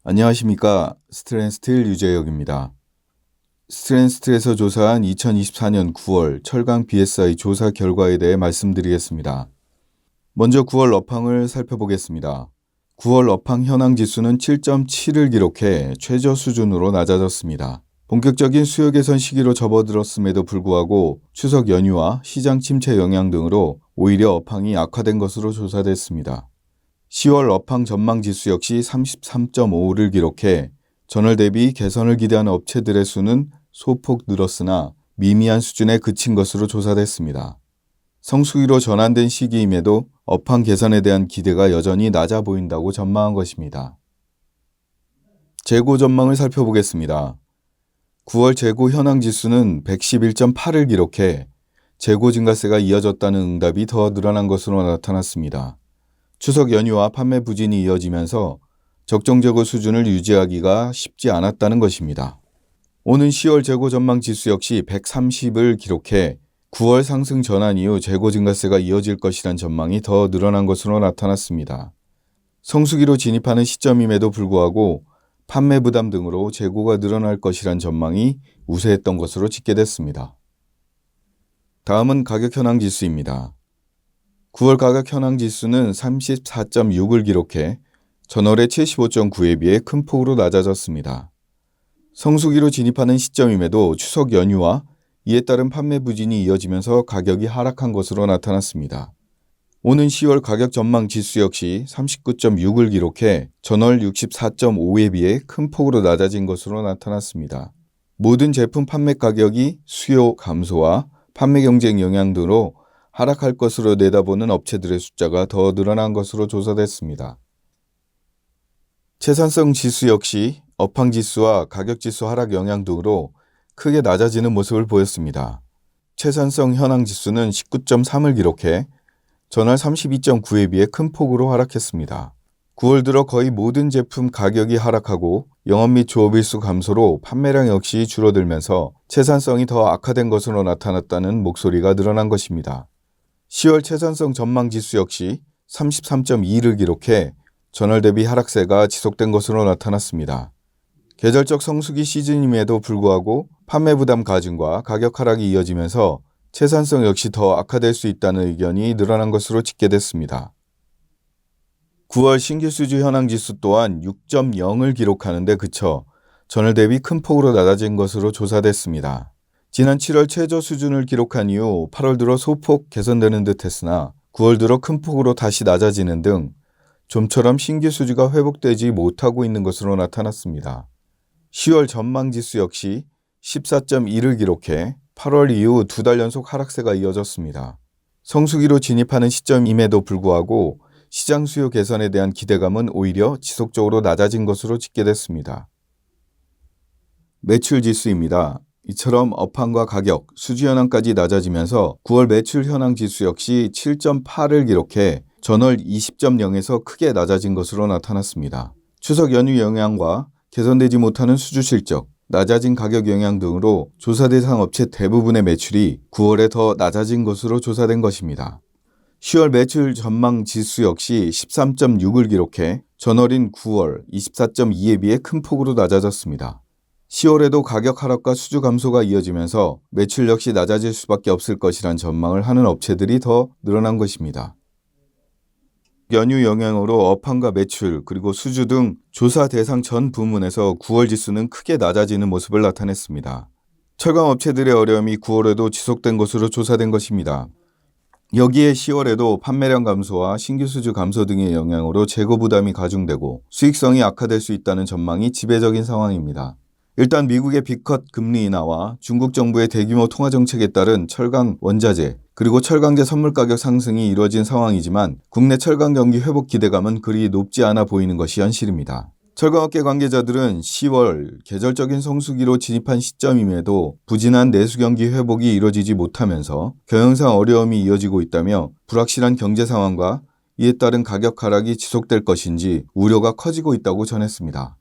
안녕하십니까. 스트랜스틸 유재혁입니다. 스트랜스틸에서 조사한 2024년 9월 철강 BSI 조사 결과에 대해 말씀드리겠습니다. 먼저 9월 업황을 살펴보겠습니다. 9월 업황 현황 지수는 7.7을 기록해 최저 수준으로 낮아졌습니다. 본격적인 수요 개선 시기로 접어들었음에도 불구하고 추석 연휴와 시장 침체 영향 등으로 오히려 업황이 악화된 것으로 조사됐습니다. 10월 업황 전망 지수 역시 33.5를 기록해 전월 대비 개선을 기대하는 업체들의 수는 소폭 늘었으나 미미한 수준에 그친 것으로 조사됐습니다. 성수기로 전환된 시기임에도 업황 개선에 대한 기대가 여전히 낮아 보인다고 전망한 것입니다. 재고 전망을 살펴보겠습니다. 9월 재고 현황 지수는 111.8을 기록해 재고 증가세가 이어졌다는 응답이 더 늘어난 것으로 나타났습니다. 추석 연휴와 판매 부진이 이어지면서 적정 재고 수준을 유지하기가 쉽지 않았다는 것입니다. 오는 10월 재고 전망 지수 역시 130을 기록해 9월 상승 전환 이후 재고 증가세가 이어질 것이란 전망이 더 늘어난 것으로 나타났습니다. 성수기로 진입하는 시점임에도 불구하고 판매 부담 등으로 재고가 늘어날 것이란 전망이 우세했던 것으로 집계됐습니다. 다음은 가격 현황 지수입니다. 9월 가격 현황 지수는 34.6을 기록해 전월의 75.9에 비해 큰 폭으로 낮아졌습니다. 성수기로 진입하는 시점임에도 추석 연휴와 이에 따른 판매 부진이 이어지면서 가격이 하락한 것으로 나타났습니다. 오는 10월 가격 전망 지수 역시 39.6을 기록해 전월 64.5에 비해 큰 폭으로 낮아진 것으로 나타났습니다. 모든 제품 판매 가격이 수요 감소와 판매 경쟁 영향 등으로 하락할 것으로 내다보는 업체들의 숫자가 더 늘어난 것으로 조사됐습니다. 채산성 지수 역시 업황 지수와 가격 지수 하락 영향 등으로 크게 낮아지는 모습을 보였습니다. 채산성 현황 지수는 19.3을 기록해 전월 32.9에 비해 큰 폭으로 하락했습니다. 9월 들어 거의 모든 제품 가격이 하락하고 영업 및 조업일수 감소로 판매량 역시 줄어들면서 채산성이 더 악화된 것으로 나타났다는 목소리가 늘어난 것입니다. 10월 채산성 전망 지수 역시 33.2를 기록해 전월 대비 하락세가 지속된 것으로 나타났습니다. 계절적 성수기 시즌임에도 불구하고 판매 부담 가중과 가격 하락이 이어지면서 채산성 역시 더 악화될 수 있다는 의견이 늘어난 것으로 집계됐습니다. 9월 신규 수주 현황 지수 또한 6.0을 기록하는 데 그쳐 전월 대비 큰 폭으로 낮아진 것으로 조사됐습니다. 지난 7월 최저 수준을 기록한 이후 8월 들어 소폭 개선되는 듯 했으나 9월 들어 큰 폭으로 다시 낮아지는 등 좀처럼 신규 수주가 회복되지 못하고 있는 것으로 나타났습니다. 10월 전망 지수 역시 14.1을 기록해 8월 이후 2달 연속 하락세가 이어졌습니다. 성수기로 진입하는 시점임에도 불구하고 시장 수요 개선에 대한 기대감은 오히려 지속적으로 낮아진 것으로 집계됐습니다. 매출 지수입니다. 이처럼 업황과 가격, 수주 현황까지 낮아지면서 9월 매출 현황 지수 역시 7.8을 기록해 전월 20.0에서 크게 낮아진 것으로 나타났습니다. 추석 연휴 영향과 개선되지 못하는 수주 실적, 낮아진 가격 영향 등으로 조사 대상 업체 대부분의 매출이 9월에 더 낮아진 것으로 조사된 것입니다. 10월 매출 전망 지수 역시 13.6을 기록해 전월인 9월 24.2에 비해 큰 폭으로 낮아졌습니다. 10월에도 가격 하락과 수주 감소가 이어지면서 매출 역시 낮아질 수밖에 없을 것이란 전망을 하는 업체들이 더 늘어난 것입니다. 연휴 영향으로 업황과 매출 그리고 수주 등 조사 대상 전 부문에서 9월 지수는 크게 낮아지는 모습을 나타냈습니다. 철강 업체들의 어려움이 9월에도 지속된 것으로 조사된 것입니다. 여기에 10월에도 판매량 감소와 신규 수주 감소 등의 영향으로 재고 부담이 가중되고 수익성이 악화될 수 있다는 전망이 지배적인 상황입니다. 일단 미국의 빅컷 금리 인하와 중국 정부의 대규모 통화 정책에 따른 철강 원자재 그리고 철강제 선물 가격 상승이 이루어진 상황이지만 국내 철강 경기 회복 기대감은 그리 높지 않아 보이는 것이 현실입니다. 철강업계 관계자들은 10월 계절적인 성수기로 진입한 시점임에도 부진한 내수 경기 회복이 이루어지지 못하면서 경영상 어려움이 이어지고 있다며 불확실한 경제 상황과 이에 따른 가격 하락이 지속될 것인지 우려가 커지고 있다고 전했습니다.